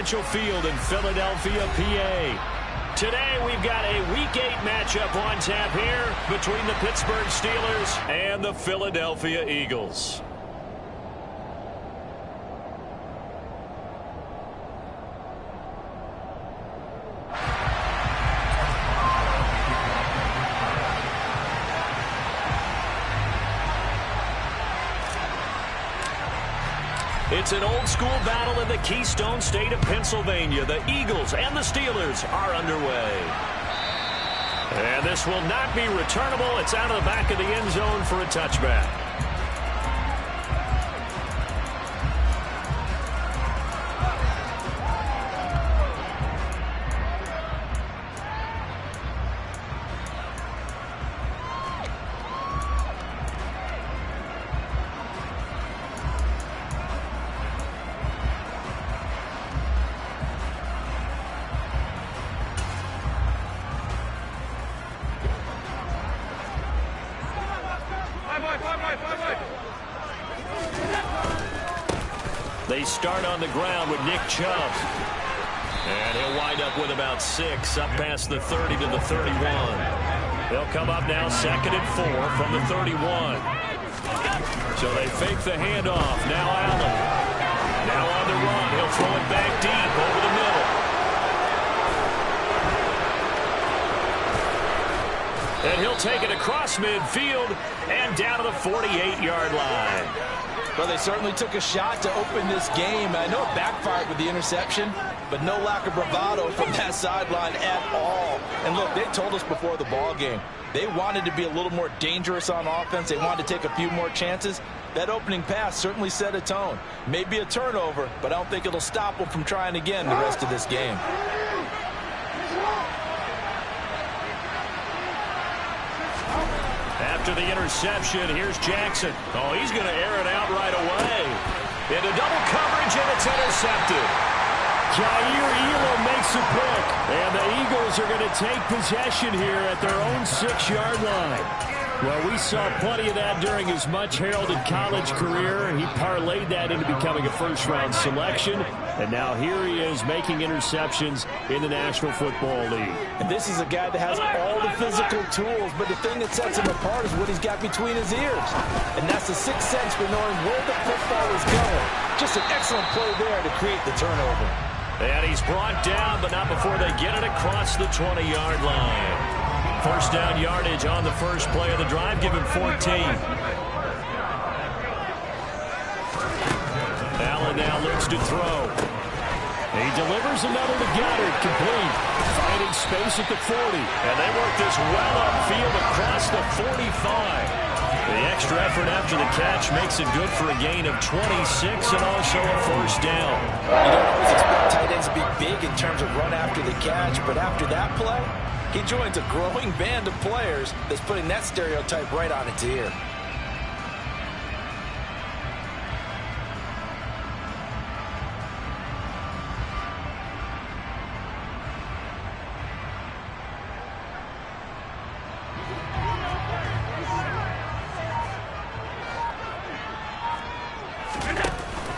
Financial Field in Philadelphia, PA. Today we've got a Week 8 matchup on tap here between the Pittsburgh Steelers and the Philadelphia Eagles. It's an old-school battle in the Keystone State of Pennsylvania. The Eagles and the Steelers are underway. And this will not be returnable. It's out of the back of the end zone for a touchback. They start on the ground with Nick Chubb. And he'll wind up with about 6, up past the 30 to the 31. They'll come up now 2nd and 4 from the 31. So they fake the handoff. Now Allen. Now on the run. He'll throw it back deep over the middle. And he'll take it across midfield and down to the 48-yard line. Well, they certainly took a shot to open this game. I know it backfired with the interception, but no lack of bravado from that sideline at all. And look, they told us before the ball game, they wanted to be a little more dangerous on offense. They wanted to take a few more chances. That opening pass certainly set a tone. Maybe a turnover, but I don't think it'll stop them from trying again the rest of this game. After the interception, here's Jackson. Oh, he's going to air it out right away. Into double coverage, and it's intercepted. Jair Elam makes a pick, and the Eagles are going to take possession here at their own 6-yard line. Well, we saw plenty of that during his much-heralded college career. He parlayed that into becoming a first-round selection, and now here he is making interceptions in the National Football League. And this is a guy that has all the physical tools, but the thing that sets him apart is what he's got between his ears. And that's the sixth sense for knowing where the football is going. Just an excellent play there to create the turnover. And he's brought down, but not before they get it across the 20-yard line. First down yardage on the first play of the drive, give him 14. Allen now looks to throw. He delivers another to Goddard, complete. Finding space at the 40. And they work this well upfield across the 45. The extra effort after the catch makes it good for a gain of 26 and also a first down. You don't always expect tight ends to be big in terms of run after the catch, but after that play, he joins a growing band of players that's putting that stereotype right on its ear.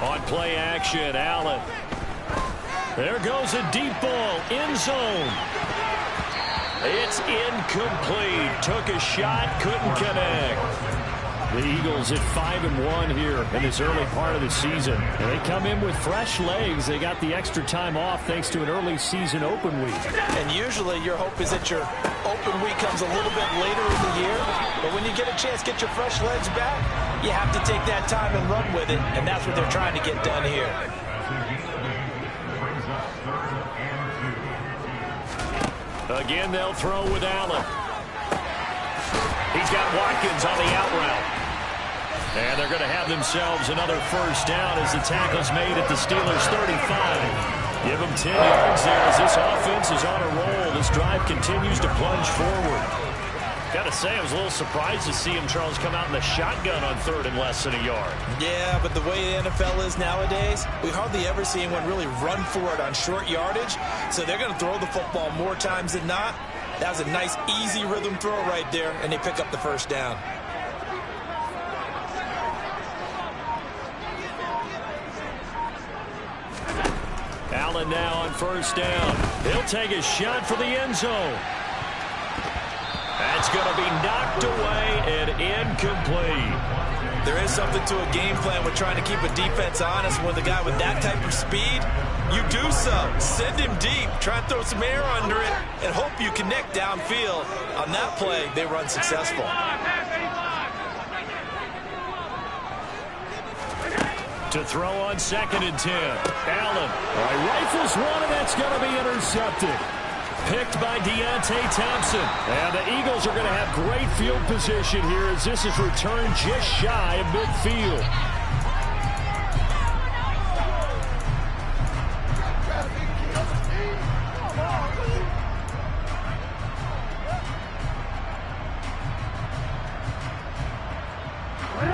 On play action, Allen. There goes a deep ball, end zone. It's incomplete. Took a shot, couldn't connect. The Eagles at 5-1 here in this early part of the season. And they come in with fresh legs. They got the extra time off thanks to an early season open week. And usually your hope is that your open week comes a little bit later in the year. But when you get a chance to get your fresh legs back, you have to take that time and run with it. And that's what they're trying to get done here. Again, they'll throw with Allen. He's got Watkins on the out route. And they're going to have themselves another first down as the tackle's made at the Steelers' 35. Give them 10 yards there as this offense is on a roll. This drive continues to plunge forward. Got to say, I was a little surprised to see him, Charles, come out in the shotgun on 3rd and less than a yard. Yeah, but the way the NFL is nowadays, we hardly ever see anyone really run for it on short yardage. So they're going to throw the football more times than not. That was a nice, easy rhythm throw right there, and they pick up the first down. Allen now on first down. He'll take a shot for the end zone. That's going to be knocked away and incomplete. There is something to a game plan with trying to keep a defense honest. With a guy with that type of speed, you do so. Send him deep. Try and throw some air under it and hope you connect downfield. On that play, they were unsuccessful. To throw on 2nd and 10. Allen. Rifles one, and that's going to be intercepted. Picked by Deontay Thompson. And the Eagles are going to have great field position here as this is returned just shy of midfield.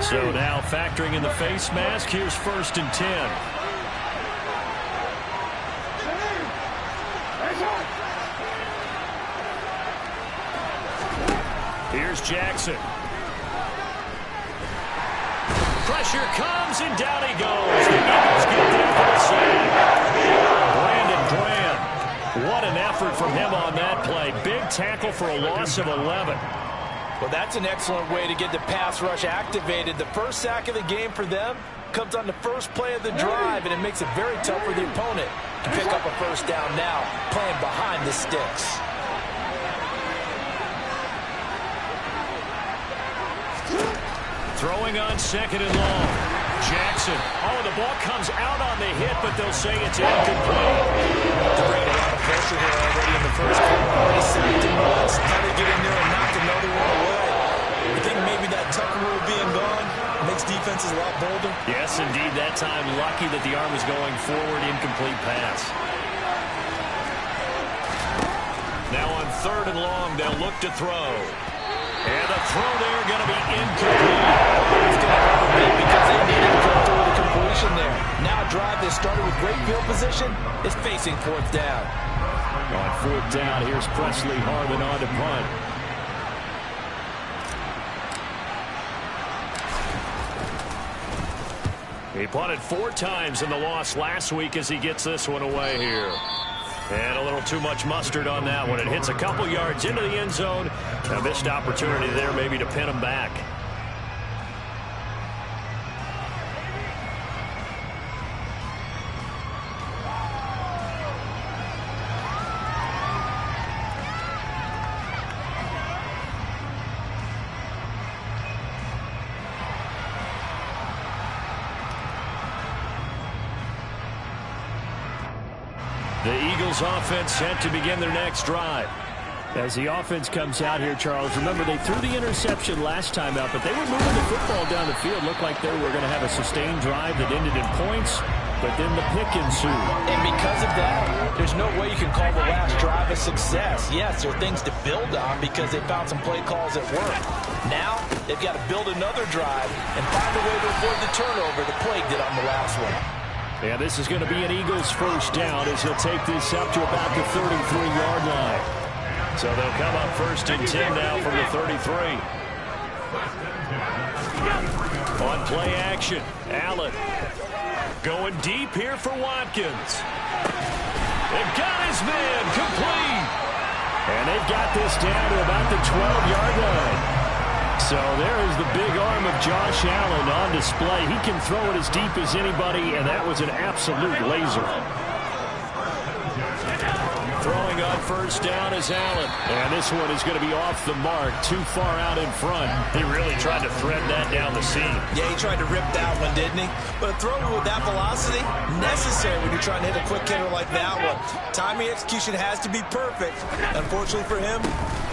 So now factoring in the face mask, here's 1st and 10. Here's Jackson. Pressure comes, and down he goes. The Eagles get there for the sack. Brandon Graham. What an effort from him on that play. Big tackle for a loss of 11. Well, that's an excellent way to get the pass rush activated. The first sack of the game for them comes on the first play of the drive, and it makes it very tough for the opponent to pick up a first down now, playing behind the sticks. Throwing on 2nd and long. Jackson. Oh, the ball comes out on the hit, but they'll say it's incomplete. They're bringing a lot of pressure here already in the first quarter. Already sacked him once. Now they get in there and knock another one away. I think maybe that Tucker rule being gone makes defenses a lot bolder. Yes, indeed. That time, lucky that the arm was going forward. Incomplete pass. Now on 3rd and long, they'll look to throw. And the throw there going to be incomplete. It's going to overbeat because they needed to come through the completion there. Now a drive that started with great field position is facing 4th down. On 4th down, here's Presley Harvin on to punt. He punted 4 times in the loss last week as he gets this one away here. And a little too much mustard on that one. It hits a couple yards into the end zone. A missed opportunity there maybe to pin him back. The Eagles offense set to begin their next drive. As the offense comes out here, Charles, remember they threw the interception last time out, but they were moving the football down the field. Looked like they were going to have a sustained drive that ended in points, but then the pick ensued. And because of that, there's no way you can call the last drive a success. Yes, there are things to build on because they found some play calls that work. Now, they've got to build another drive and find a way to avoid the turnover that plagued it on the last one. And this is going to be an Eagles first down as he'll take this up to about the 33-yard line. So they'll come up 1st and 10 now from the 33. On play action, Allen going deep here for Watkins. They've got his man complete. And they've got this down to about the 12-yard line. So there is the big arm of Josh Allen on display. He can throw it as deep as anybody, and that was an absolute laser. Throwing on first down is Allen. And this one is going to be off the mark, too far out in front. He really tried to thread that down the seam. Yeah, he tried to rip that one, didn't he? But a throw with that velocity, necessary when you're trying to hit a quick hitter like that one. Timing execution has to be perfect. Unfortunately for him,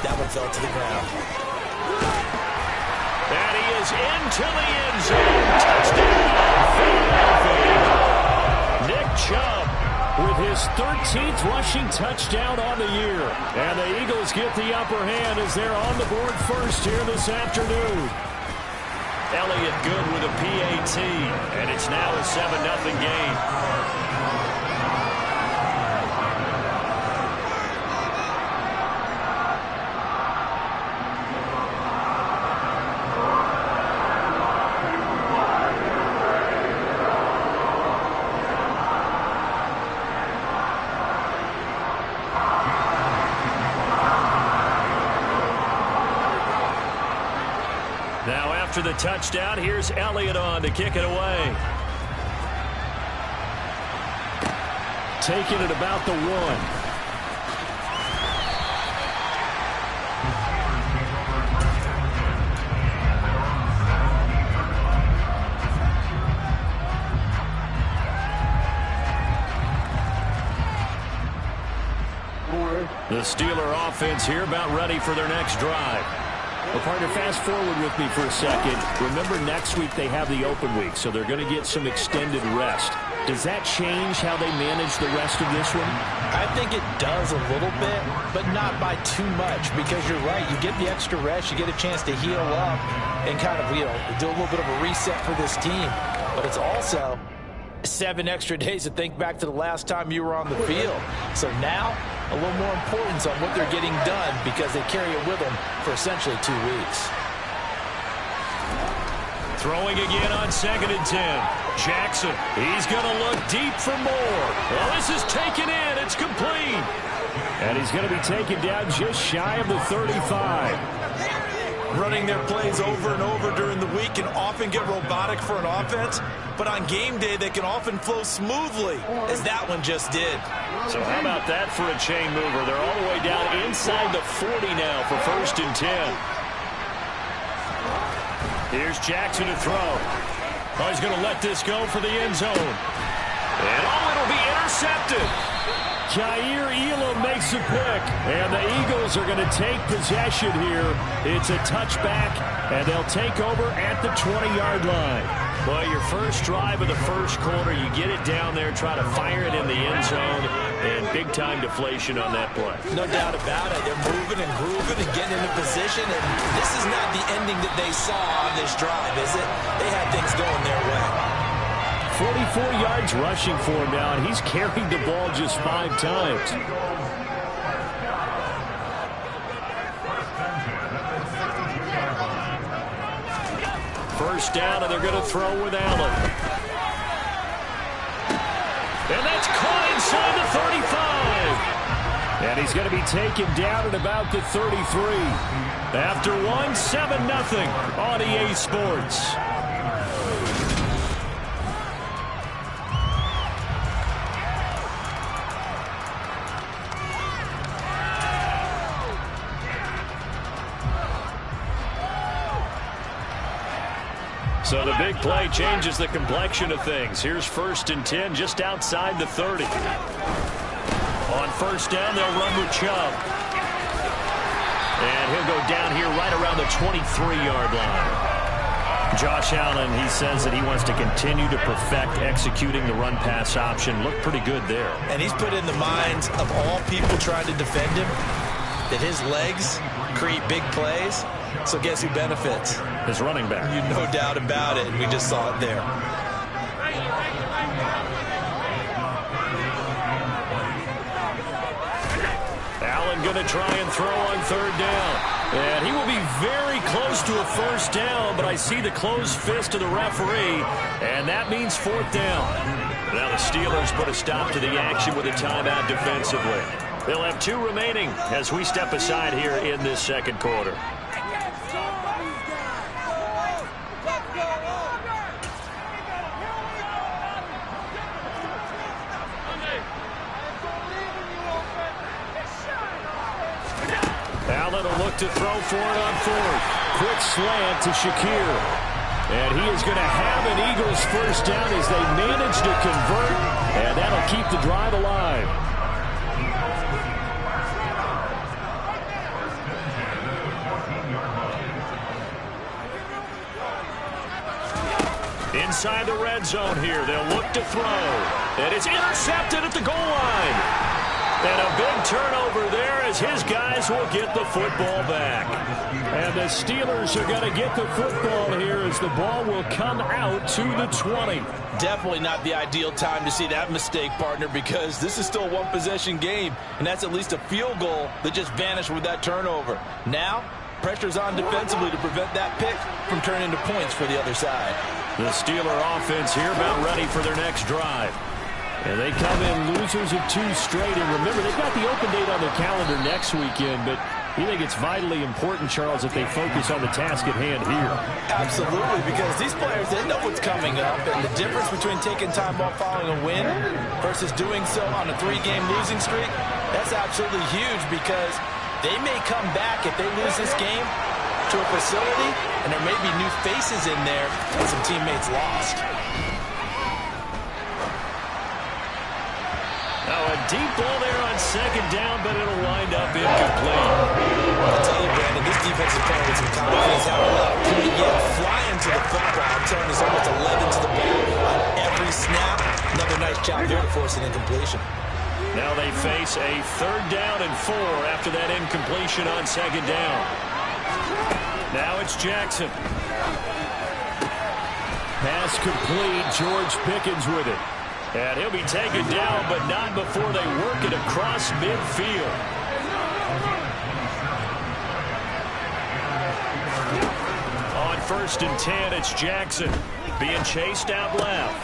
that one fell to the ground. And he is into the end zone. Touchdown, Philadelphia. Nick Chubb with his 13th rushing touchdown on the year. And the Eagles get the upper hand as they're on the board first here this afternoon. Elliott good with a PAT, and it's now a 7-0 game. After the touchdown, here's Elliott on to kick it away. Taking it about the 1. The Steeler offense here about ready for their next drive. Well, partner, fast forward with me for a second. Remember, next week they have the open week, so they're going to get some extended rest. Does that change how they manage the rest of this one? I think it does a little bit, but not by too much, because you're right. You get the extra rest. You get a chance to heal up and kind of, do a little bit of a reset for this team. But it's also 7 extra days to think back to the last time you were on the field. So now, a little more importance on what they're getting done because they carry it with them for essentially 2 weeks. Throwing again on 2nd and 10. Jackson, he's going to look deep for more. Well, this is taken in. It's complete. And he's going to be taken down just shy of the 35. Running their plays over and over during the week can often get robotic for an offense, but on game day they can often flow smoothly, as that one just did. So how about that for a chain mover? They're all the way down inside the 40 now for 1st and 10. Here's Jackson to throw. Oh, he's going to let this go for the end zone. And it'll be intercepted. Jair Elam makes a pick, and the Eagles are going to take possession here. It's a touchback, and they'll take over at the 20-yard line. Well, your first drive of the first quarter, you get it down there, try to fire it in the end zone, and big-time deflation on that play. No doubt about it. They're moving and grooving and getting into position, and this is not the ending that they saw on this drive, is it? They had things going their way. 44 yards rushing for him now, and he's carried the ball just 5 times. First down, and they're going to throw with Allen. And that's caught inside the 35. And he's going to be taken down at about the 33. After 7-0 on EA Sports. So the big play changes the complexion of things. Here's 1st and 10 just outside the 30. On first down, they'll run with Chubb. And he'll go down here right around the 23-yard line. Josh Allen, he says that he wants to continue to perfect executing the run-pass option. Looked pretty good there. And he's put in the minds of all people trying to defend him that his legs create big plays. So guess who benefits? His running back. You no doubt about it. We just saw it there. Allen going to try and throw on 3rd down. And he will be very close to a 1st down, but I see the closed fist of the referee, and that means 4th down. Now the Steelers put a stop to the action with a timeout defensively. They'll have 2 remaining as we step aside here in this second quarter. Allen will look to throw for it on 4th. Quick slant to Shakir. And he is going to have an Eagles 1st down as they manage to convert. And that'll keep the drive alive. Inside the red zone here. They'll look to throw. And it's intercepted at the goal line. And a big turnover there as his guys will get the football back. And the Steelers are going to get the football here as the ball will come out to the 20. Definitely not the ideal time to see that mistake, partner, because this is still a one-possession game, and that's at least a field goal that just vanished with that turnover. Now, pressure's on defensively to prevent that pick from turning into points for the other side. The Steeler offense here about ready for their next drive. And they come in losers of 2 straight. And remember, they've got the open date on their calendar next weekend, but You think it's vitally important, Charles, that they focus on the task at hand here? Absolutely, because these players, they know what's coming up, and the difference between taking time off following a win versus doing so on a 3-game losing streak, that's absolutely huge, because they may come back if they lose this game to a facility, and there may be new faces in there and some teammates lost. Now a deep ball there on second down, but it'll wind up incomplete. I'll tell you, Brandon, this defensive player with some confidence, how he get flying to the football. I'm telling you, it's almost 11 to the ball on every snap. Another nice job there to force an incompletion. Now they face a 3rd down and 4 after that incompletion on second down. Now it's Jackson. Pass complete. George Pickens with it. And he'll be taken down, but not before they work it across midfield. On 1st and 10, it's Jackson being chased out left.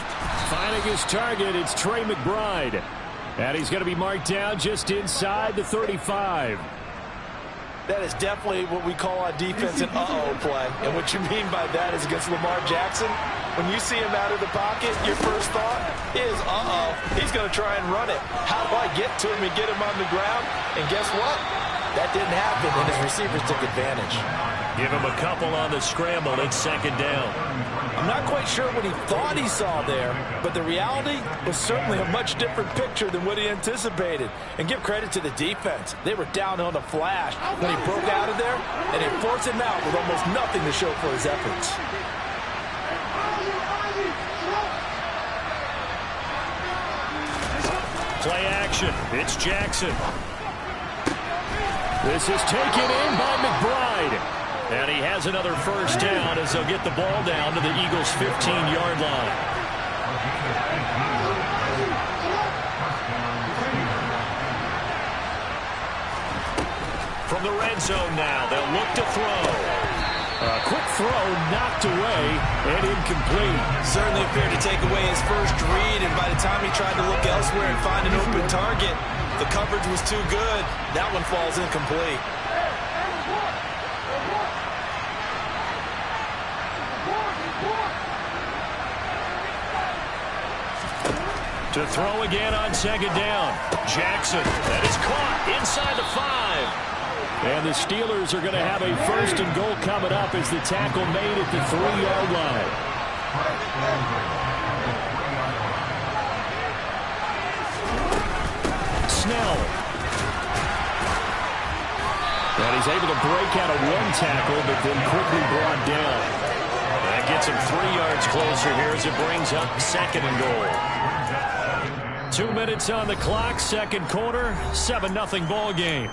Finding his target, it's Trey McBride. And he's going to be marked down just inside the 35. That is definitely what we call on defense an uh-oh play. And what you mean by that is against Lamar Jackson, when you see him out of the pocket, your first thought is, uh-oh, he's going to try and run it. How do I get to him and get him on the ground? And guess what? That didn't happen, and his receivers took advantage. Give him a couple on the scramble. It's 2nd down. I'm not quite sure what he thought he saw there, but the reality was certainly a much different picture than what he anticipated. And give credit to the defense. They were down on the flash when he broke out of there, and they forced him out with almost nothing to show for his efforts. Play action. It's Jackson. This is taken in by McBride. And he has another 1st down as they'll get the ball down to the Eagles' 15-yard line. From the red zone now, they'll look to throw. A quick throw knocked away and incomplete. Certainly appeared to take away his first read, and by the time he tried to look elsewhere and find an open target, the coverage was too good. That one falls incomplete. To throw again on 2nd down. Jackson, that is caught inside the 5. And the Steelers are going to have a 1st and goal coming up as the tackle made at the 3-yard line. Snell. And he's able to break out of 1 tackle, but then quickly brought down. That gets him 3 yards closer here as it brings up 2nd and goal. 2 minutes on the clock, 2nd quarter, 7-0 ball game.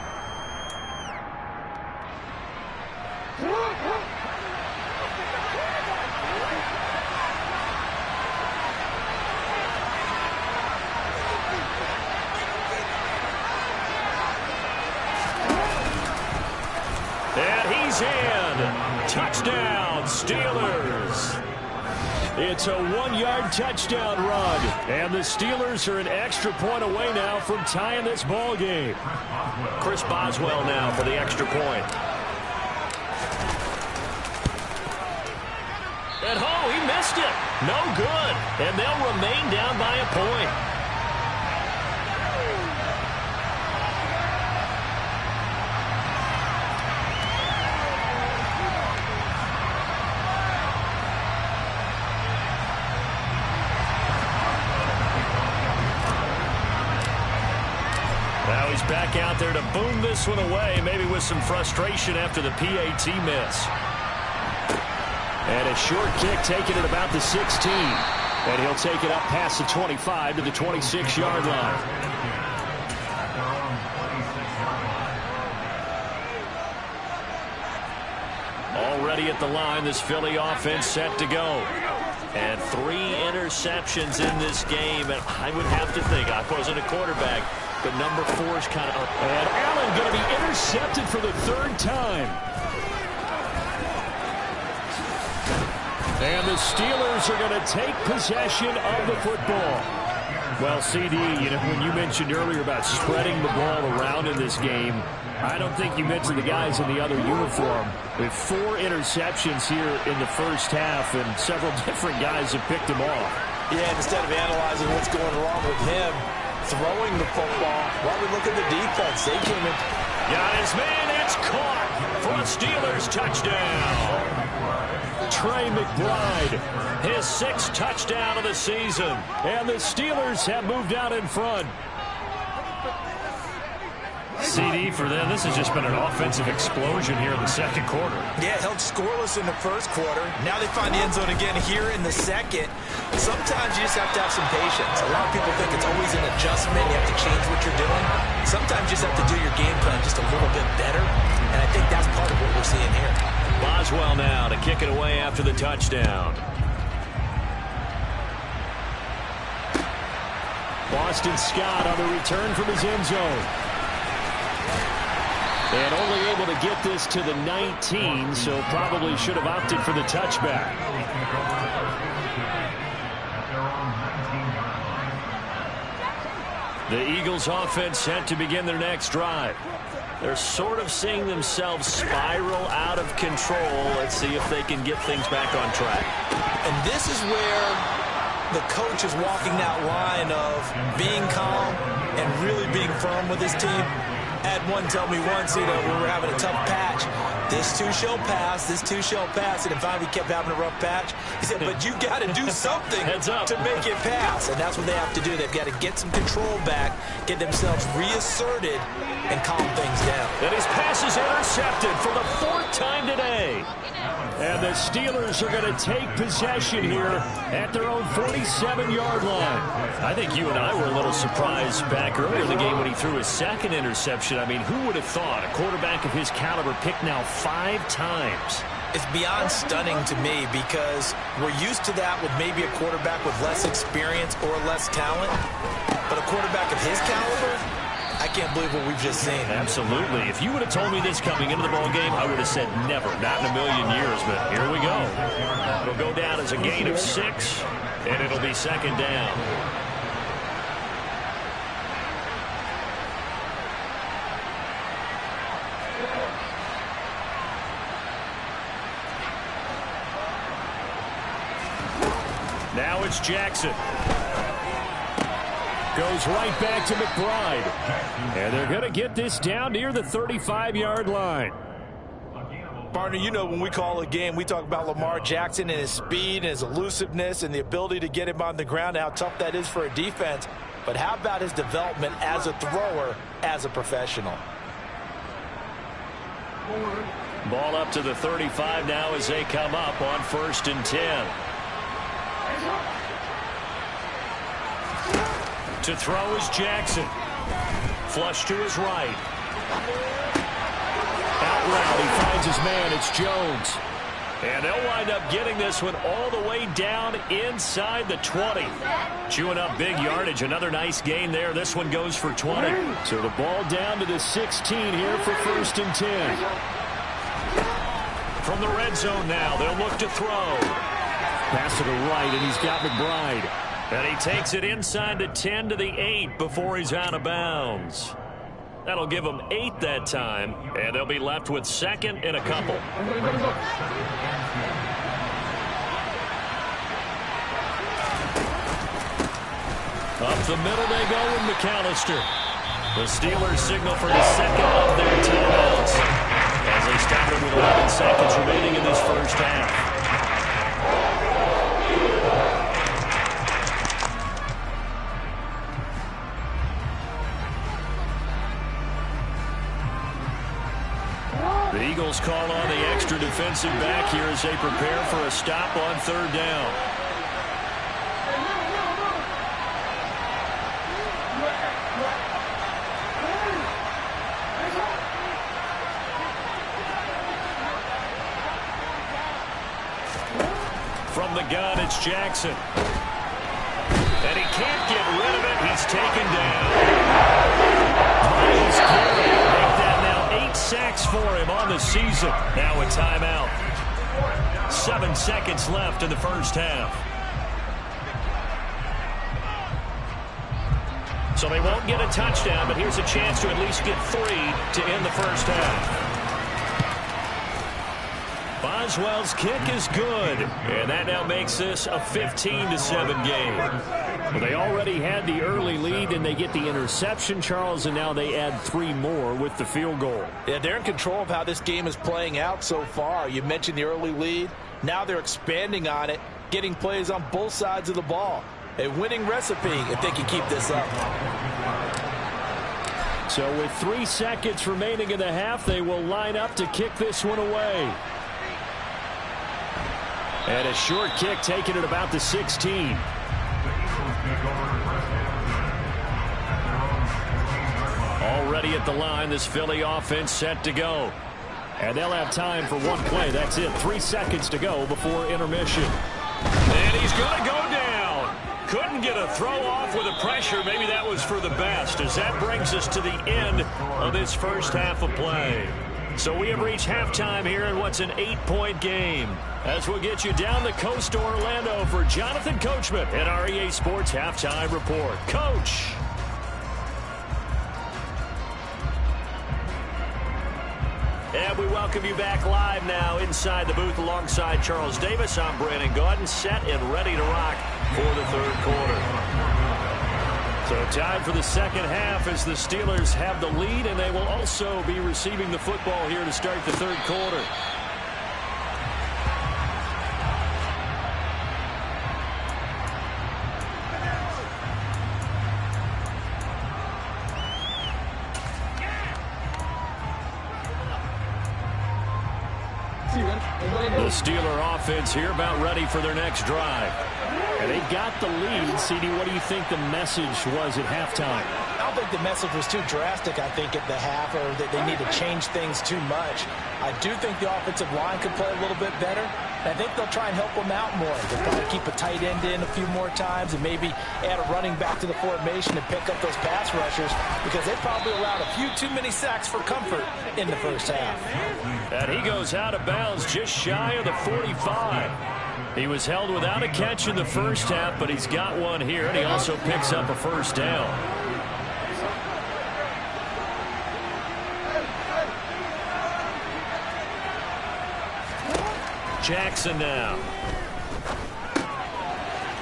And he's in. Touchdown, Steelers. It's a 1-yard touchdown run, and the Steelers are an extra point away now from tying this ball game. Chris Boswell now for the extra point. And he missed it. No good, and they'll remain down by a point. Now he's back out there to boom this one away, maybe with some frustration after the PAT miss. And a short kick taken at about the 16. And he'll take it up past the 25 to the 26-yard line. Already at the line, this Philly offense set to go. And 3 interceptions in this game. And I would have to think, I wasn't a quarterback, but number 4 is kind of up. And Allen going to be intercepted for the 3rd time. And the Steelers are going to take possession of the football. Well, CD, when you mentioned earlier about spreading the ball around in this game, I don't think you mentioned the guys in the other uniform. With 4 interceptions here in the first half, and several different guys have picked them off. Yeah, instead of analyzing what's going wrong with him throwing the football, well, we look at the defense. They came in. Got his man. It's caught for a Steelers touchdown. Trey McBride, his 6th touchdown of the season. And the Steelers have moved out in front. CD for them, this has just been an offensive explosion here in the second quarter. Yeah, held scoreless in the first quarter. Now they find the end zone again here in the second. Sometimes you just have to have some patience. A lot of people think it's always an adjustment. You have to change what you're doing. Sometimes you just have to do your game plan just a little bit better. And I think that's part of what we're seeing here. Boswell now to kick it away after the touchdown. Boston Scott on the return from his end zone. And only able to get this to the 19, so probably should have opted for the touchback. The Eagles offense set to begin their next drive. They're sort of seeing themselves spiral out of control. Let's see if they can get things back on track. And this is where the coach is walking that line of being calm and really being firm with his team. Had one tell me once, when we were having a tough patch, this too shall pass, this too shall pass. And if we kept having a rough patch, he said, but you got to do something to make it pass. And that's what they have to do. They've got to get some control back, get themselves reasserted, and calm things down. And his pass is intercepted for the 4th time today. And the Steelers are going to take possession here at their own 47-yard line. I think you and I were a little surprised back earlier in the game when he threw his 2nd interception. I mean, who would have thought a quarterback of his caliber picked now 5 times? It's beyond stunning to me because we're used to that with maybe a quarterback with less experience or less talent. But a quarterback of his caliber, I can't believe what we've just seen. Absolutely. If you would have told me this coming into the ball game, I would have said never, not in a million years. But here we go. It'll go down as a gain of 6, and it'll be 2nd down. Now it's Jackson. Goes right back to McBride. And they're going to get this down near the 35-yard line. Partner, when we call a game, we talk about Lamar Jackson and his speed and his elusiveness and the ability to get him on the ground, how tough that is for a defense. But how about his development as a thrower, as a professional? Ball up to the 35 now as they come up on 1st and 10. To throw is Jackson. Flush to his right. Out route, he finds his man. It's Jones. And they'll wind up getting this one all the way down inside the 20. Chewing up big yardage. Another nice gain there. This one goes for 20. So the ball down to the 16 here for 1st and 10. From the red zone now, they'll look to throw. Pass to the right, and he's got McBride. And he takes it inside the 10 to the 8 before he's out of bounds. That'll give them 8 that time, and they'll be left with 2nd and a couple. Up the middle they go with McAllister. The Steelers signal for the 2nd of their timeouts as they started with 11 seconds remaining in this first half. The Eagles call on the extra defensive back here as they prepare for a stop on 3rd down. From the gun, it's Jackson. And he can't get rid of it. He's taken down. Miles Garrett make that now 8 sacks for him on the season. Now a timeout. 7 seconds left in the first half. So they won't get a touchdown, but here's a chance to at least get 3 to end the first half. Boswell's kick is good, and that now makes this a 15-7 game. Well, they already had the early lead, and they get the interception, Charles, and now they add 3 more with the field goal. Yeah, they're in control of how this game is playing out so far. You mentioned the early lead. Now they're expanding on it, getting plays on both sides of the ball. A winning recipe if they can keep this up. So with 3 seconds remaining in the half, they will line up to kick this one away. And a short kick taken at about the 16. Already at the line, this Philly offense set to go. And they'll have time for one play. That's it. 3 seconds to go before intermission. And he's going to go down. Couldn't get a throw off with the pressure. Maybe that was for the best, as that brings us to the end of this first half of play. So we have reached halftime here in what's an 8-point game. As we'll get you down the coast to Orlando for Jonathan Coachman at our EA Sports Halftime Report. Coach. And we welcome you back live now inside the booth alongside Charles Davis. I'm Brandon Gaudin, set and ready to rock for the third quarter. So time for the second half as the Steelers have the lead, and they will also be receiving the football here to start the third quarter. The Steeler offense here about ready for their next drive. And they got the lead. CD, what do you think the message was at halftime? I don't think the message was too drastic, I think, at the half, or that they need to change things too much. I do think the offensive line could play a little bit better. And I think they'll try and help them out more. They'll probably keep a tight end in a few more times and maybe add a running back to the formation and pick up those pass rushers, because they probably allowed a few too many sacks for comfort in the first half. And he goes out of bounds just shy of the 45. He was held without a catch in the first half, but he's got one here, and he also picks up a first down. Jackson now.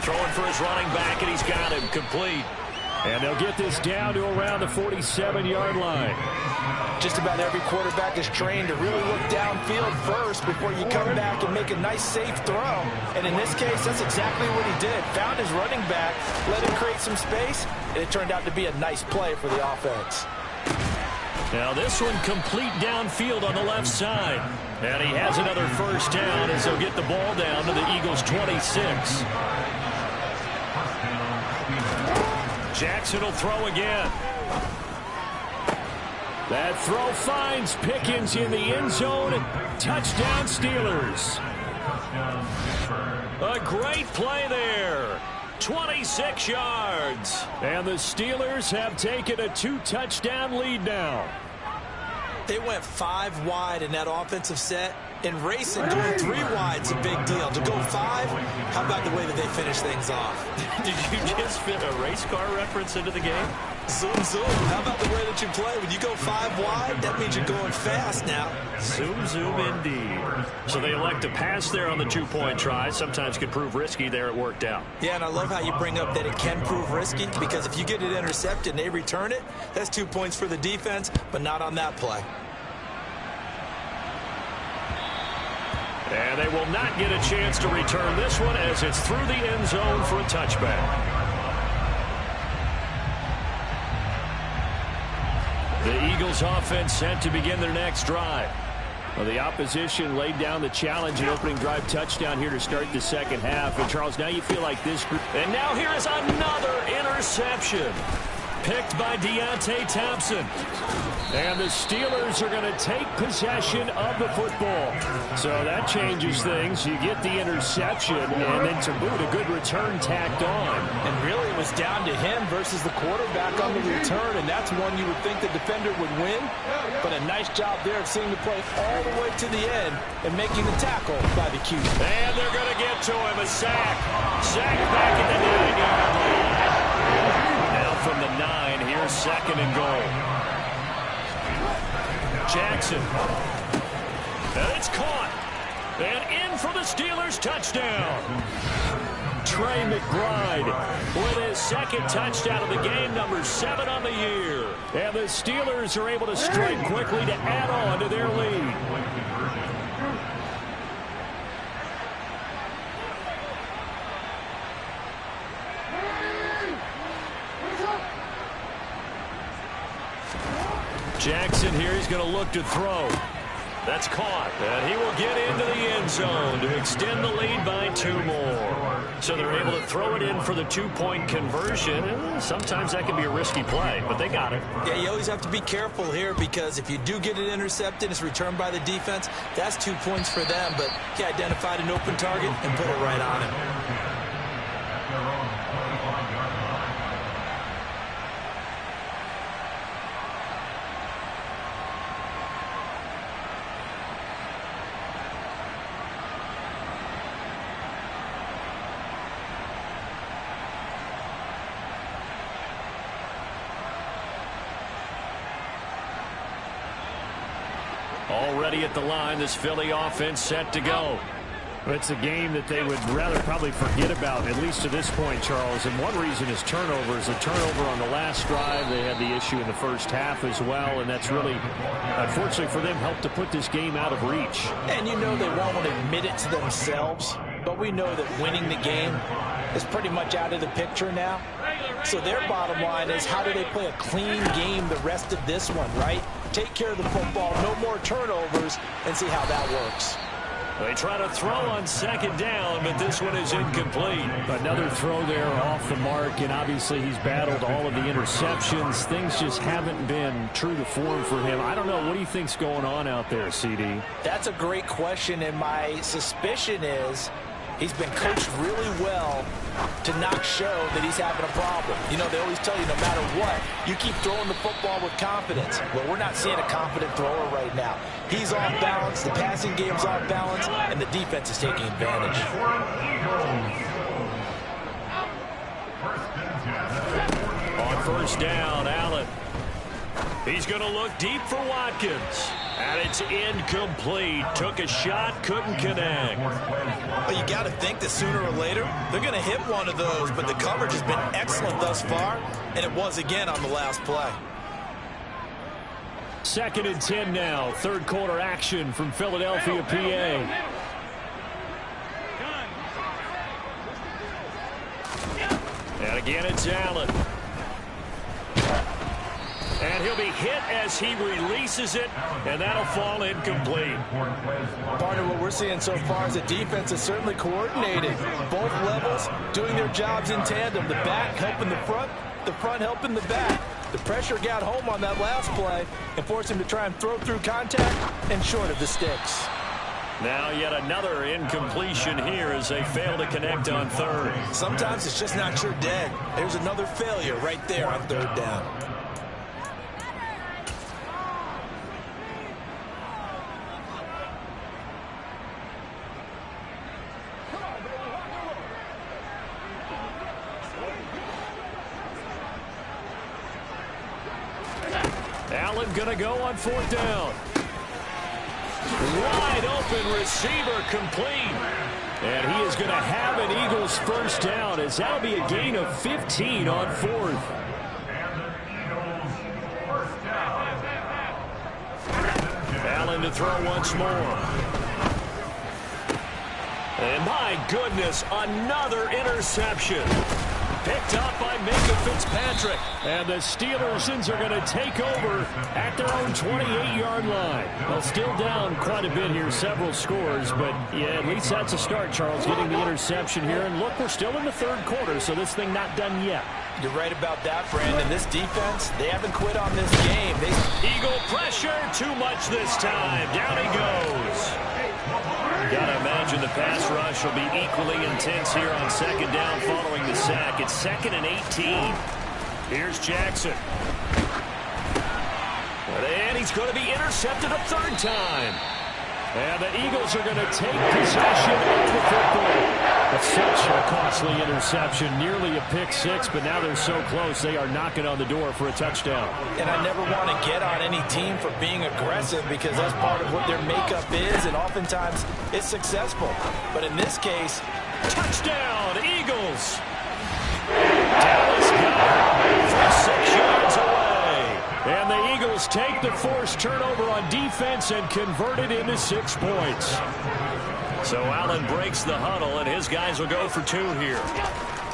Throwing for his running back, and he's got him complete. And they'll get this down to around the 47-yard line. Just about every quarterback is trained to really look downfield first before you come back and make a nice, safe throw. And in this case, that's exactly what he did. Found his running back, let him create some space, and it turned out to be a nice play for the offense. Now this one complete downfield on the left side. And he has another first down as they'll get the ball down to the Eagles' 26. Jackson will throw again. That throw finds Pickens in the end zone. Touchdown Steelers. A great play there. 26 yards. And the Steelers have taken a 2-touchdown lead now. They went 5 wide in that offensive set. In racing, doing 3 wide's a big deal. To go 5, how about the way that they finish things off? Did you just fit a race car reference into the game? Zoom, zoom. How about the way that you play? When you go 5 wide, that means you're going fast now. Zoom, zoom indeed. So they elect to pass there on the 2-point try. Sometimes could prove risky. There it worked out. Yeah, and I love how you bring up that it can prove risky, because if you get it intercepted and they return it, that's 2 points for the defense, but not on that play. And they will not get a chance to return this one as it's through the end zone for a touchback. The Eagles offense set to begin their next drive. Well, the opposition laid down the challenge and opening drive touchdown here to start the second half. And Charles, now you feel like this group. And now here is another interception. Picked by Deontay Thompson. And the Steelers are going to take possession of the football. So that changes things. You get the interception, and then to boot, a good return tacked on. And really, it was down to him versus the quarterback on the return, and that's one you would think the defender would win. But a nice job there of seeing the play all the way to the end and making the tackle by the QB. And they're going to get to him. A sack. Sack back at the 9-yard line. Now from the 9, Here's second and goal. Jackson. And it's caught. And in for the Steelers touchdown. Trey McBride with his second touchdown of the game, number 7 on the year. And the Steelers are able to strike quickly to add on to their lead. Jackson here, he's going to look to throw. That's caught, and he will get into the end zone to extend the lead by 2 more. So they're able to throw it in for the 2-point conversion. And sometimes that can be a risky play, but they got it. Yeah, you always have to be careful here because if you do get it intercepted, it's returned by the defense. That's 2 points for them, but he identified an open target and put it right on him. Already at the line, this Philly offense set to go. It's a game that they would rather probably forget about, at least to this point, Charles. And one reason is turnovers. A turnover on the last drive. They had the issue in the first half as well, and that's really, unfortunately for them, helped to put this game out of reach. And you know they won't want to admit it to themselves, but we know that winning the game is pretty much out of the picture now. So their bottom line is, how do they play a clean game the rest of this one, right? Take care of the football, no more turnovers, and see how that works. They try to throw on second down, but this one is incomplete. Another throw there off the mark, and obviously he's battled all of the interceptions. Things just haven't been true to form for him. I don't know. What do you think's going on out there, CD? That's a great question, and my suspicion is he's been coached really well to not show that he's having a problem. You know, they always tell you no matter what, you keep throwing the football with confidence. Well, we're not seeing a confident thrower right now. He's off balance, the passing game's off balance, and the defense is taking advantage. On first down, Allen. He's going to look deep for Watkins. And it's incomplete. Took a shot, couldn't connect. Well, you got to think that sooner or later, they're going to hit one of those, but the coverage has been excellent thus far, and it was again on the last play. 2nd and 10 now. Third quarter action from Philadelphia, PA. And again, it's Allen. And he'll be hit as he releases it, and that'll fall incomplete. Partner, what we're seeing so far is the defense is certainly coordinated. Both levels doing their jobs in tandem. The back helping the front helping the back. The pressure got home on that last play and forced him to try and throw through contact and short of the sticks. Now yet another incompletion here as they fail to connect on third. Sometimes it's just not your day. There's another failure right there on third down. Allen gonna go on fourth down. Wide open receiver complete. And he is going to have an Eagles first down as that'll be a gain of 15 on fourth. Allen to throw once more. And my goodness, another interception. Picked up by Minka Fitzpatrick. And the Steelersons are going to take over at their own 28-yard line. Well, still down quite a bit here, several scores. But, yeah, at least that's a start, Charles, getting the interception here. And, look, we're still in the third quarter, so this thing not done yet. You're right about that, Brandon. This defense, they haven't quit on this game. Eagle pressure, too much this time. Down he goes. Gotta imagine the pass rush will be equally intense here on second down following the sack. It's 2nd and 18. Here's Jackson. And he's going to be intercepted a third time. And the Eagles are going to take possession of the football. Such a costly interception, nearly a pick six, but now they're so close they are knocking on the door for a touchdown. And I never want to get on any team for being aggressive because that's part of what their makeup is, and oftentimes it's successful. But in this case, touchdown, Eagles! Dallas got it from 6 yards away. And the Eagles take the forced turnover on defense and convert it into 6 points. So Allen breaks the huddle, and his guys will go for 2 here.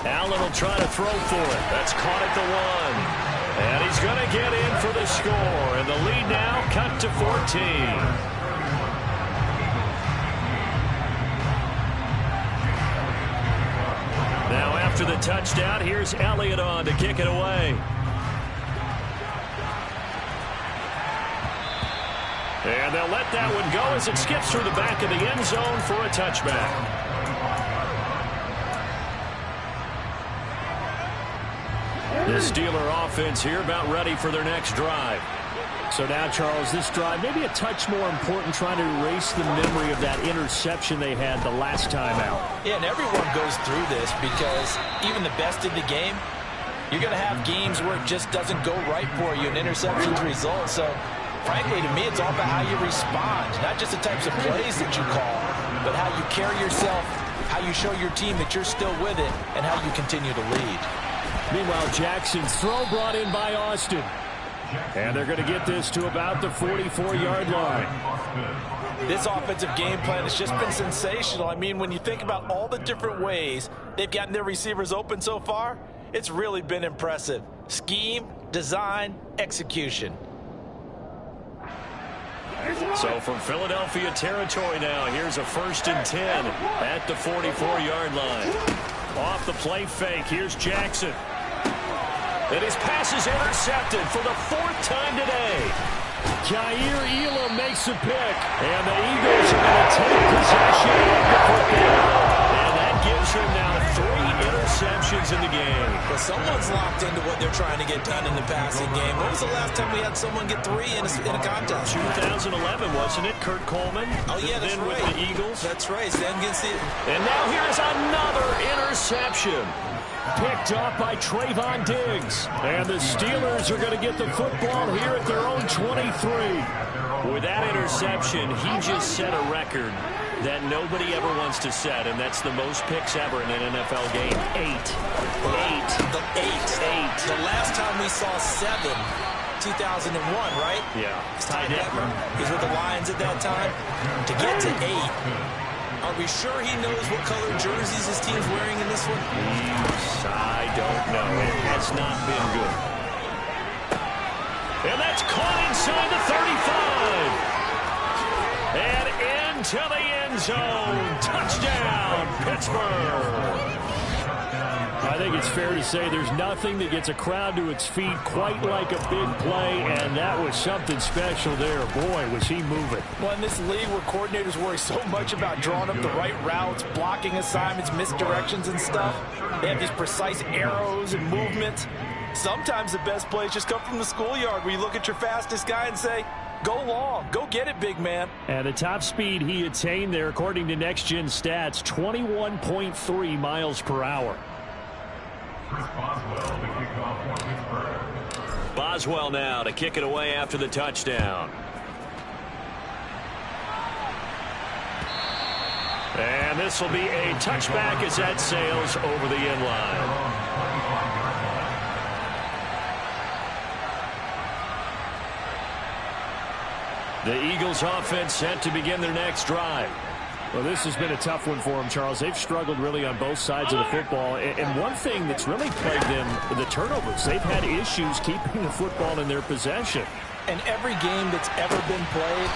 Allen will try to throw for it. That's caught at the 1. And he's going to get in for the score. And the lead now cut to 14. Now after the touchdown, here's Elliott on to kick it away. And they'll let that one go as it skips through the back of the end zone for a touchback. The Steeler offense here about ready for their next drive. So now, Charles, this drive maybe a touch more important, trying to erase the memory of that interception they had the last time out. Yeah, and everyone goes through this because even the best in the game, you're going to have games where it just doesn't go right for you and interceptions result. So frankly, to me, it's all about how you respond, not just the types of plays that you call, but how you carry yourself, how you show your team that you're still with it, and how you continue to lead. Meanwhile, Jackson's throw brought in by Austin. And they're going to get this to about the 44-yard line. This offensive game plan has just been sensational. I mean, when you think about all the different ways they've gotten their receivers open so far, it's really been impressive. Scheme, design, execution. So from Philadelphia territory now, here's a 1st and 10 at the 44-yard line. Off the play fake, here's Jackson. And his pass is intercepted for the 4th time today. Jair Elam makes a pick, and the Eagles are going to take possession of the football. And that gives him now 3 interceptions in the game. Well, someone's locked into what they're trying to get done in the passing game. When was the last time we had someone get 3 in a contest? 2011, wasn't it? Kurt Coleman. Oh, yeah, that's then right. With the Eagles. That's right. And now here's another interception. Picked off by Trayvon Diggs. And the Steelers are going to get the football here at their own 23. With that interception, he just set a record that nobody ever wants to set, and that's the most picks ever in an NFL game. 8. The last time we saw 7, 2001, right? Yeah. Ty Detmer. He's with the Lions at that time. To get to 8. Are we sure he knows what color jerseys his team's wearing in this one? I don't know. It has not been good. And that's caught inside the 35. And into the end zone. Touchdown, Pittsburgh. I think it's fair to say there's nothing that gets a crowd to its feet quite like a big play, and that was something special there. Boy, was he moving. Well, in this league where coordinators worry so much about drawing up the right routes, blocking assignments, misdirections and stuff, they have these precise arrows and movements. Sometimes the best plays just come from the schoolyard where you look at your fastest guy and say, go long, go get it, big man. And the top speed he attained there, according to Next Gen Stats, 21.3 miles per hour. Boswell now to kick it away after the touchdown. And this will be a touchback as that sails over the end line. The Eagles offense set to begin their next drive. Well, this has been a tough one for them, Charles. They've struggled really on both sides of the football. And one thing that's really plagued them, the turnovers. They've had issues keeping the football in their possession. And every game that's ever been played,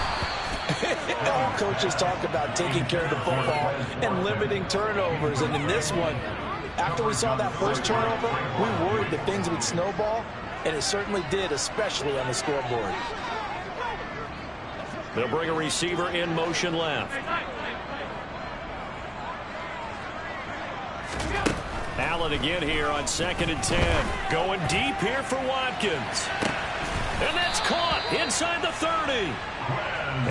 all coaches talk about taking care of the football and limiting turnovers. And in this one, after we saw that first turnover, we worried that things would snowball, and it certainly did, especially on the scoreboard. They'll bring a receiver in motion left. Allen again here on 2nd and 10. Going deep here for Watkins. And that's caught inside the 30.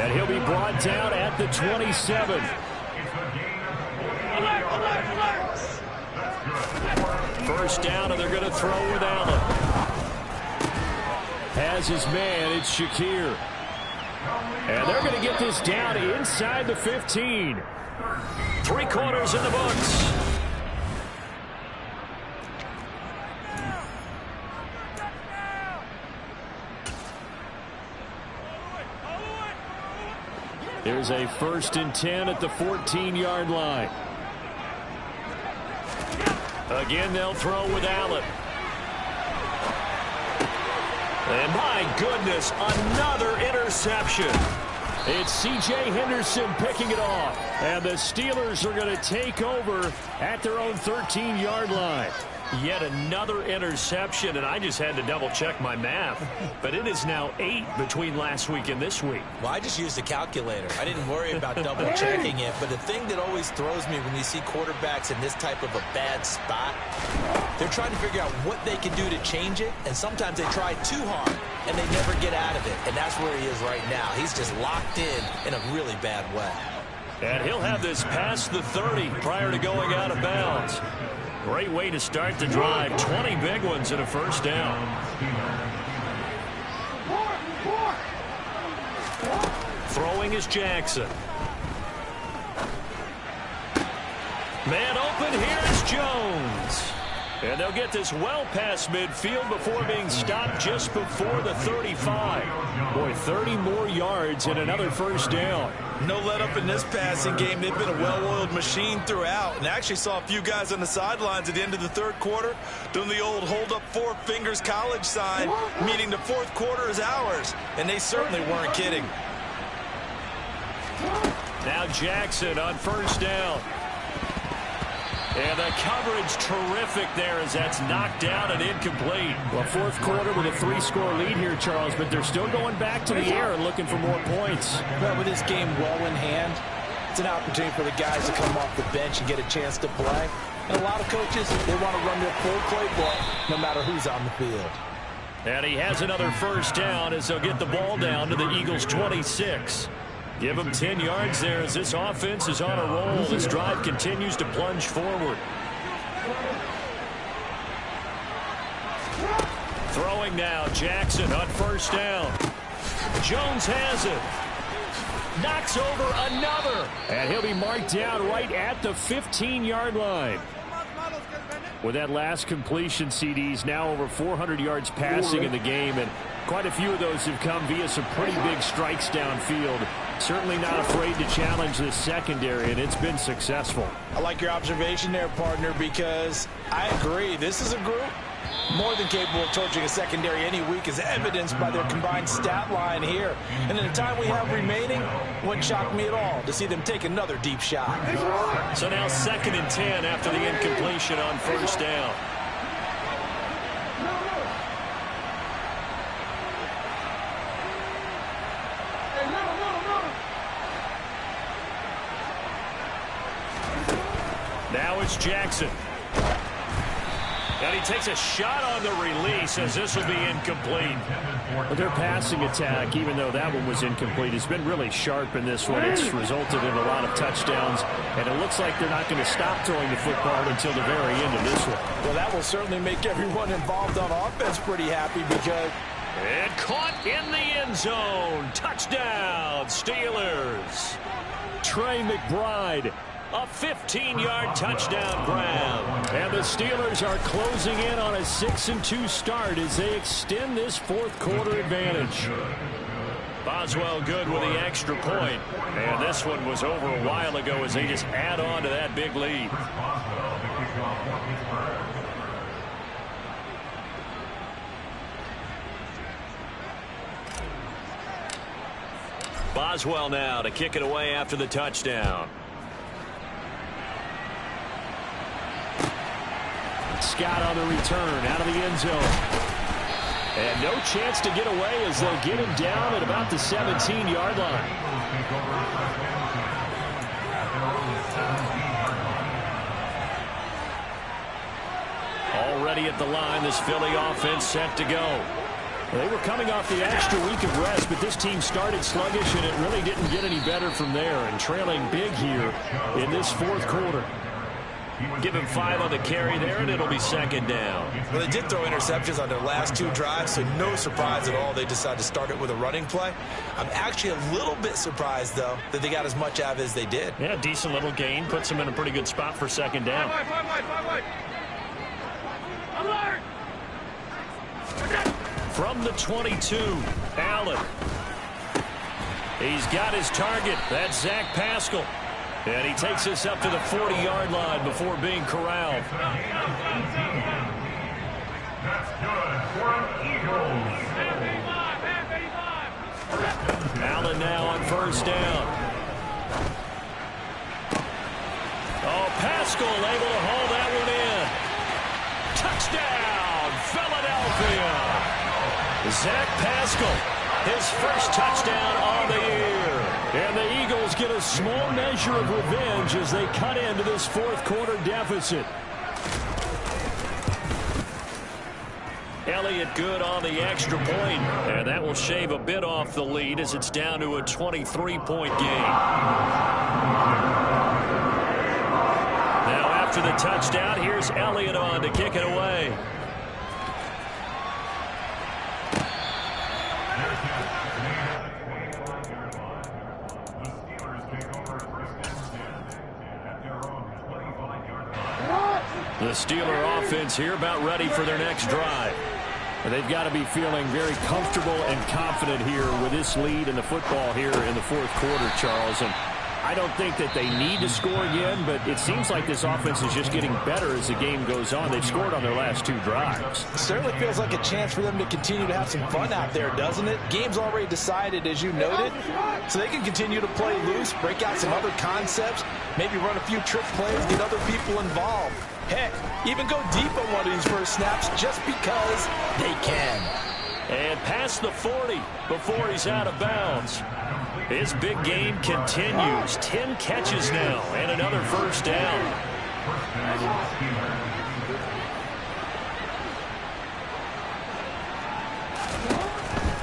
And he'll be brought down at the 27. First down, and they're going to throw with Allen. Has his man, it's Shakir. And they're going to get this down inside the 15. 3 quarters in the books. There's a 1st and 10 at the 14-yard line. Again, they'll throw with Allen. And my goodness, another interception. It's C.J. Henderson picking it off. And the Steelers are going to take over at their own 13-yard line. Yet another interception, and I just had to double-check my math. But it is now 8 between last week and this week. Well, I just used a calculator. I didn't worry about double-checking it. But the thing that always throws me when you see quarterbacks in this type of a bad spot, they're trying to figure out what they can do to change it. And sometimes they try too hard, and they never get out of it. And that's where he is right now. He's just locked in a really bad way. And he'll have this past the 30 prior to going out of bounds. Great way to start the drive. 20 big ones and a first down. Throwing is Jackson. Man open, here's Jones. And they'll get this well past midfield before being stopped just before the 35. Boy, 30 more yards and another first down. No let up in this passing game. They've been a well-oiled machine throughout. And I actually saw a few guys on the sidelines at the end of the 3rd quarter doing the old hold up 4 fingers college sign, meaning the 4th quarter is ours. And they certainly weren't kidding. Now Jackson on first down. And the coverage terrific there as that's knocked down and incomplete. Well, 4th quarter with a 3-score lead here, Charles, but they're still going back to the air and looking for more points. Well, with this game well in hand, it's an opportunity for the guys to come off the bench and get a chance to play. And a lot of coaches, they want to run their full playbook no matter who's on the field. And he has another first down as they'll get the ball down to the Eagles' 26. Give them 10 yards there as this offense is on a roll. This drive continues to plunge forward. Throwing now, Jackson on first down. Jones has it. Knocks over another. And he'll be marked down right at the 15-yard line. With that last completion, CDs now over 400 yards passing in the game, and quite a few of those have come via some pretty big strikes downfield. Certainly not afraid to challenge this secondary, and it's been successful. I like your observation there, partner, because I agree. This is a group more than capable of torching a secondary any week, as evidenced by their combined stat line here. And in the time we have remaining, wouldn't shock me at all to see them take another deep shot. So now 2nd and 10 after the incompletion on first down. Now it's Jackson. And he takes a shot on the release as this will be incomplete. But their passing attack, even though that one was incomplete, has been really sharp in this one. It's resulted in a lot of touchdowns, and it looks like they're not going to stop throwing the football until the very end of this one. Well, that will certainly make everyone involved on offense pretty happy because... And caught in the end zone. Touchdown, Steelers. Trey McBride. A 15-yard touchdown grab. And the Steelers are closing in on a 6-2 start as they extend this 4th quarter advantage. Boswell good with the extra point. And this one was over a while ago as they just add on to that big lead. Boswell now to kick it away after the touchdown. Scott on the return out of the end zone. And no chance to get away as they'll get him down at about the 17-yard line. Already at the line, this Philly offense set to go. They were coming off the extra week of rest, but this team started sluggish, and it really didn't get any better from there, and trailing big here in this 4th quarter. Give him 5 on the carry there, and it'll be second down. Well, they did throw interceptions on their last 2 drives, so no surprise at all they decided to start it with a running play. I'm actually a little bit surprised, though, that they got as much out of it as they did. Yeah, decent little gain. Puts them in a pretty good spot for second down. From the 22, Allen. He's got his target. That's Zach Pascal. And he takes us up to the 40-yard line before being corralled. Allen now on first down. Oh, Pascal able to haul that one in. Touchdown, Philadelphia. Zach Pascal, his first touchdown on the year. And the Eagles get a small measure of revenge as they cut into this fourth quarter deficit. Elliott good on the extra point, and that will shave a bit off the lead as it's down to a 23-point game. Now after the touchdown, here's Elliott on to kick it away. The Steeler offense here about ready for their next drive. They've got to be feeling very comfortable and confident here with this lead in the football here in the fourth quarter, Charles. And I don't think that they need to score again, but it seems like this offense is just getting better as the game goes on. They've scored on their last 2 drives. It certainly feels like a chance for them to continue to have some fun out there, doesn't it? Game's already decided, as you noted, so they can continue to play loose, break out some other concepts, maybe run a few trick plays, get other people involved. Heck, even go deep on one of these first snaps just because they can. And past the 40 before he's out of bounds. His big game continues. 10 catches now and another first down.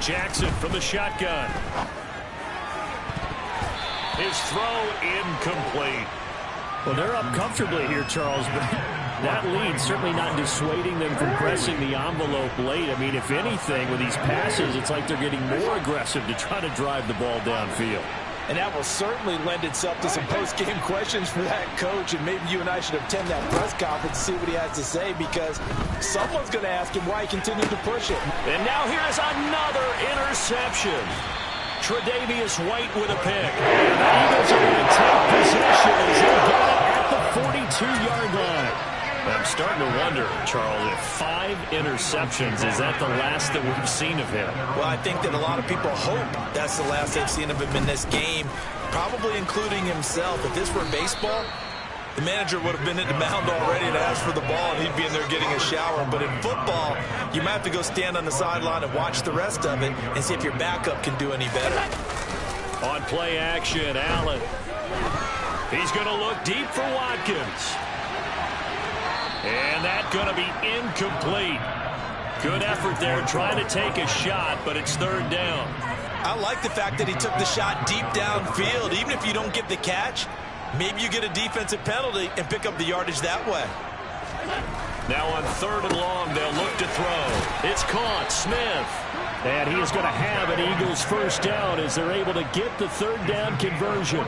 Jackson from the shotgun. His throw incomplete. Well, they're up comfortably here, Charles, but that lead certainly not dissuading them from pressing the envelope late. I mean, if anything, with these passes, it's like they're getting more aggressive to try to drive the ball downfield. And that will certainly lend itself to some post-game questions for that coach, and maybe you and I should attend that press conference to see what he has to say, because someone's going to ask him why he continued to push it. And now here's another interception. Tre'Davious White with a pick. And the Eagles are going to take possession as they get it at the 42-yard line. I'm starting to wonder, Charles, if 5 interceptions, is that the last that we've seen of him? Well, I think that a lot of people hope that's the last they've seen of him in this game, probably including himself. If this were baseball, the manager would have been at the mound already to ask for the ball, and he'd be in there getting a shower. But in football, you might have to go stand on the sideline and watch the rest of it and see if your backup can do any better. On play action, Allen. He's going to look deep for Watkins. And that's going to be incomplete. Good effort there trying to take a shot, but it's third down. I like the fact that he took the shot deep downfield. Even if you don't get the catch, maybe you get a defensive penalty and pick up the yardage that way. Now on 3rd and long, they'll look to throw. It's caught. Smith. And he is going to have an Eagles first down as they're able to get the third down conversion.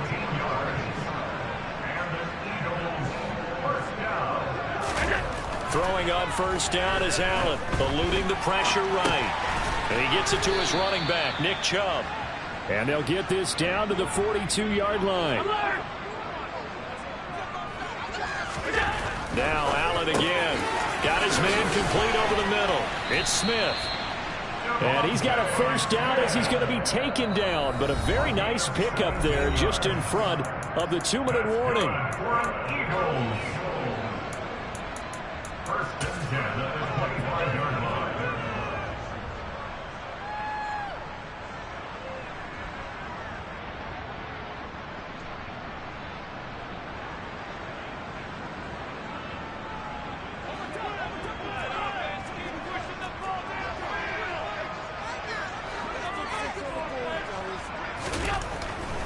Throwing on first down is Allen, eluding the pressure right. And he gets it to his running back, Nick Chubb. And they'll get this down to the 42-yard line. Now Allen again. Got his man complete over the middle. It's Smith. And he's got a first down as he's going to be taken down. But a very nice pickup there just in front of the 2-minute warning.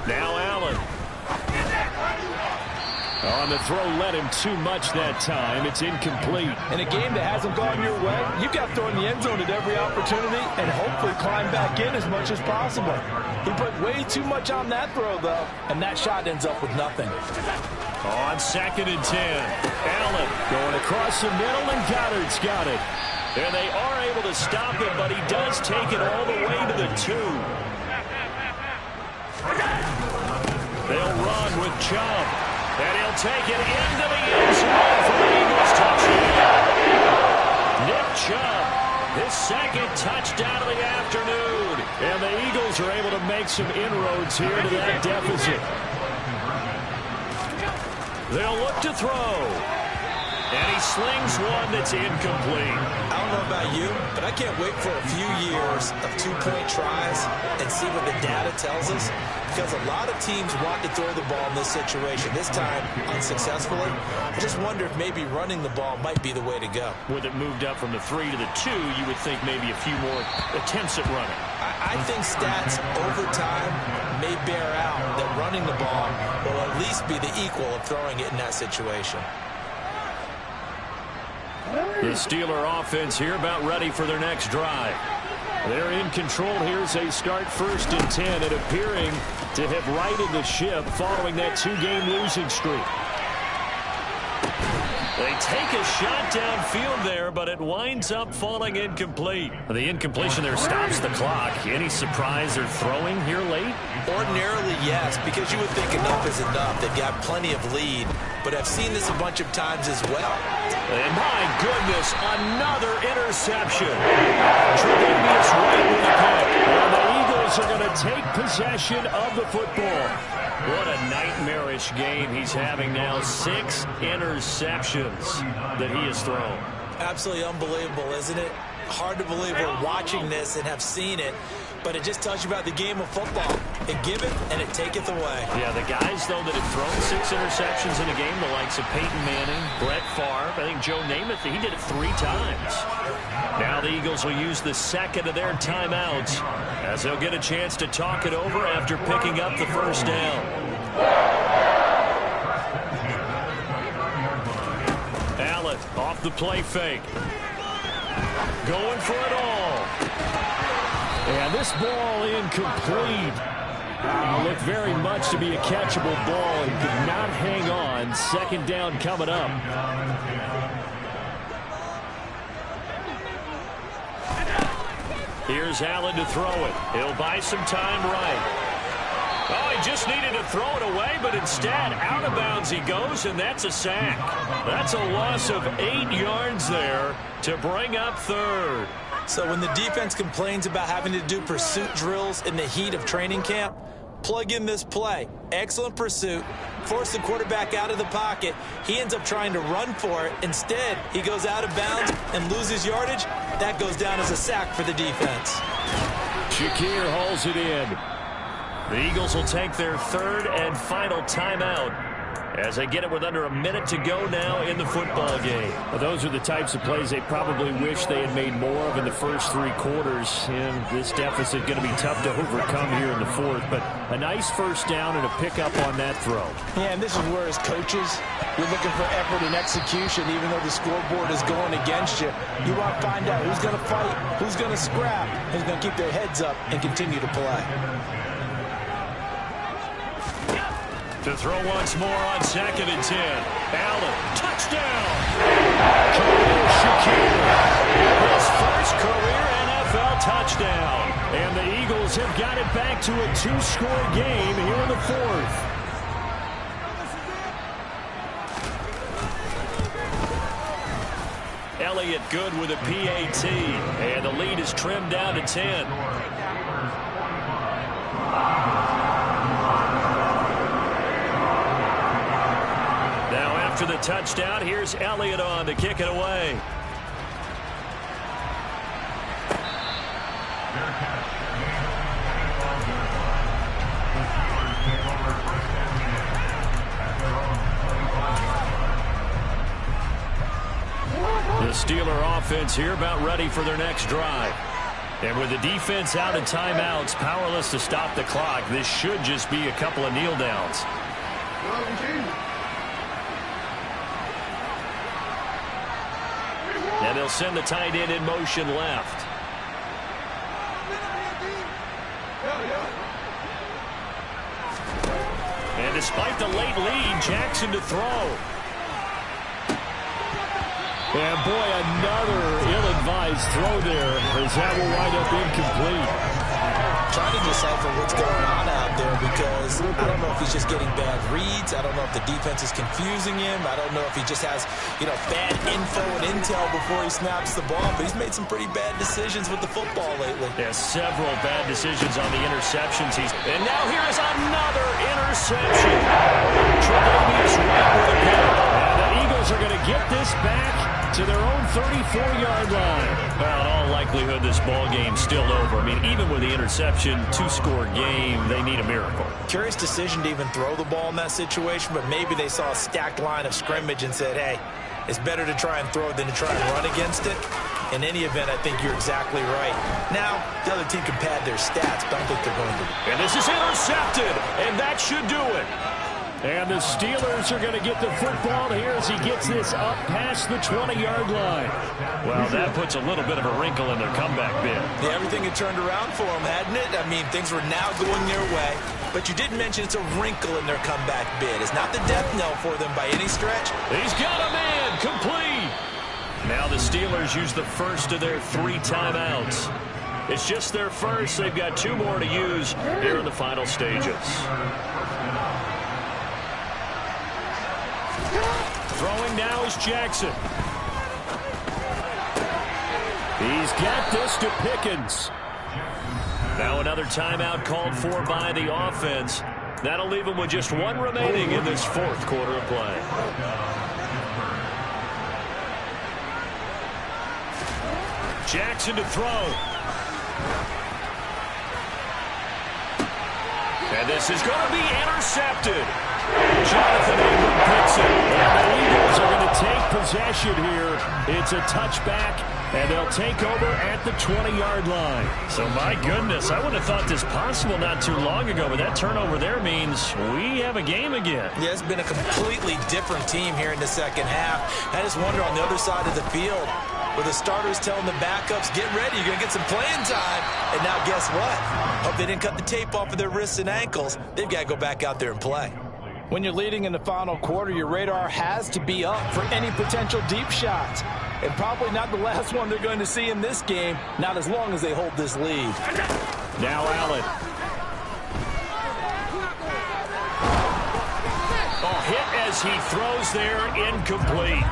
Now Allen. On the throw, led him too much that time. It's incomplete. In a game that hasn't gone your way, you've got to throw in the end zone at every opportunity and hopefully climb back in as much as possible. He put way too much on that throw, though, and that shot ends up with nothing. On 2nd and 10, Allen going across the middle, and Goddard's got it. And they are able to stop him, but he does take it all the way to the 2. They'll run with Chubb, and he'll take it into the end zone for the Eagles touchdown. Nick Chubb, his 2nd touchdown of the afternoon. And the Eagles are able to make some inroads here to that deficit. They'll look to throw. And he slings one that's incomplete. I don't know about you, but I can't wait for a few years of 2-point tries and see what the data tells us. Because a lot of teams want to throw the ball in this situation. This time, unsuccessfully. I just wonder if maybe running the ball might be the way to go. With it moved up from the 3 to the 2, you would think maybe a few more attempts at running. I think stats over time may bear out that running the ball will at least be the equal of throwing it in that situation. The Steeler offense here about ready for their next drive. They're in control here as they start 1st and 10 and appearing to have righted the ship following that 2-game losing streak. They take a shot downfield there, but it winds up falling incomplete. The incompletion there stops the clock. Any surprise they're throwing here late? Ordinarily, yes, because you would think enough is enough. They've got plenty of lead, but I've seen this a bunch of times as well. And my goodness, another interception. Tre'Davious White with a pick. And the Eagles are going to take possession of the football. What a nightmarish game he's having now. 6 interceptions that he has thrown. Absolutely unbelievable, isn't it? Hard to believe we're watching this and have seen it, but it just tells you about the game of football. It giveth and it taketh away. Yeah, the guys, though, that have thrown 6 interceptions in a game, the likes of Peyton Manning, Brett Favre, I think Joe Namath, he did it 3 times. Now the Eagles will use the 2nd of their timeouts as they'll get a chance to talk it over after picking up the 1st down. Allen off the play fake. Going for it all. And this ball incomplete. Looked very much to be a catchable ball and could not hang on. 2nd down coming up. Here's Allen to throw it. He'll buy some time right. Oh, he just needed to throw it away, but instead, out of bounds he goes, and that's a sack. That's a loss of 8 yards there to bring up 3rd. So when the defense complains about having to do pursuit drills in the heat of training camp, plug in this play. Excellent pursuit. Force the quarterback out of the pocket. He ends up trying to run for it. Instead, he goes out of bounds and loses yardage. That goes down as a sack for the defense. Shakir hauls it in. The Eagles will take their 3rd and final timeout as they get it with under a minute to go now in the football game. Well, those are the types of plays they probably wish they had made more of in the first 3 quarters. And this deficit going to be tough to overcome here in the 4th. But a nice 1st down and a pickup on that throw. Yeah, and this is where, as coaches, you're looking for effort and execution, even though the scoreboard is going against you. You want to find out who's going to fight, who's going to scrap, who's going to keep their heads up and continue to play. To throw once more on 2nd and 10. Allen, touchdown! Shakir, his first career NFL touchdown. And the Eagles have got it back to a 2-score game here in the 4th. Elliott good with a PAT. And the lead is trimmed down to 10. After the touchdown, here's Elliott on to kick it away. The Steeler offense here about ready for their next drive. And with the defense out of timeouts, powerless to stop the clock, this should just be a couple of kneel downs. And they'll send the tight end in motion left. And despite the late lead, Jackson to throw. And boy, another ill-advised throw there, as that will wind up incomplete. Trying to decipher what's going on out there, because I don't know if he's just getting bad reads. I don't know if the defense is confusing him. I don't know if he just has, bad info and intel before he snaps the ball. But he's made some pretty bad decisions with the football lately. Yeah, several bad decisions on the interceptions. And now here is another interception. Tre'Davious right with a pick. And the Eagles are going to get this back to their own 34-yard line. Well, in all likelihood, this ball game's still over. I mean, even with the interception, two-score game, they need a miracle. Curious decision to even throw the ball in that situation, but maybe they saw a stacked line of scrimmage and said, hey, it's better to try and throw than to try and run against it. In any event, I think you're exactly right. Now, the other team can pad their stats, but I don't think they're going to. And this is intercepted, and that should do it. And the Steelers are going to get the football here as he gets this up past the 20-yard line. Well, that puts a little bit of a wrinkle in their comeback bid. Yeah, everything had turned around for them, hadn't it? I mean, things were now going their way. But you did mention it's a wrinkle in their comeback bid. It's not the death knell for them by any stretch. He's got a man, complete. Now the Steelers use the first of their 3 timeouts. It's just their first. They've got 2 more to use here in the final stages. Throwing now is Jackson. He's got this to Pickens. Now another timeout called for by the offense. That'll leave them with just 1 remaining in this 4th quarter of play. Jackson to throw. And this is going to be intercepted. Jonathan Abram picks it. And the Eagles are going to take possession here. It's a touchback, and they'll take over at the 20-yard line. So, my goodness, I wouldn't have thought this possible not too long ago, but that turnover there means we have a game again. Yeah, it's been a completely different team here in the second half. I just wonder on the other side of the field, where the starters telling the backups, get ready, you're going to get some playing time. And now guess what? Hope they didn't cut the tape off of their wrists and ankles. They've got to go back out there and play. When you're leading in the final quarter, your radar has to be up for any potential deep shots. And probably not the last one they're going to see in this game, not as long as they hold this lead. Now Allen. Oh, hit as he throws there, incomplete.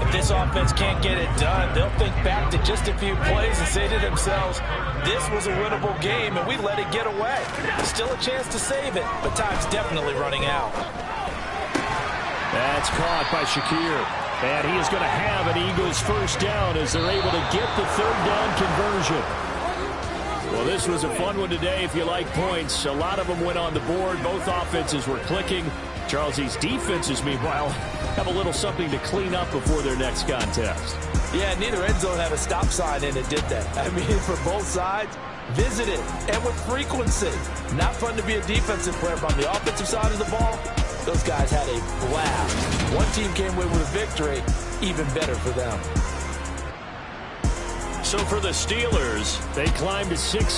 If this offense can't get it done, they'll think back to just a few plays and say to themselves, this was a winnable game and we let it get away. Still a chance to save it, but time's definitely running out. That's caught by Shakir. And he is going to have an Eagles first down as they're able to get the 3rd down conversion. Well, this was a fun one today if you like points. A lot of them went on the board. Both offenses were clicking. Charles, these defenses, meanwhile, have a little something to clean up before their next contest. Yeah, neither end zone had a stop sign in it, did they? I mean, for both sides, visited and with frequency. Not fun to be a defensive player, but on the offensive side of the ball, those guys had a blast. One team came away with a victory, even better for them. So for the Steelers, they climbed to 6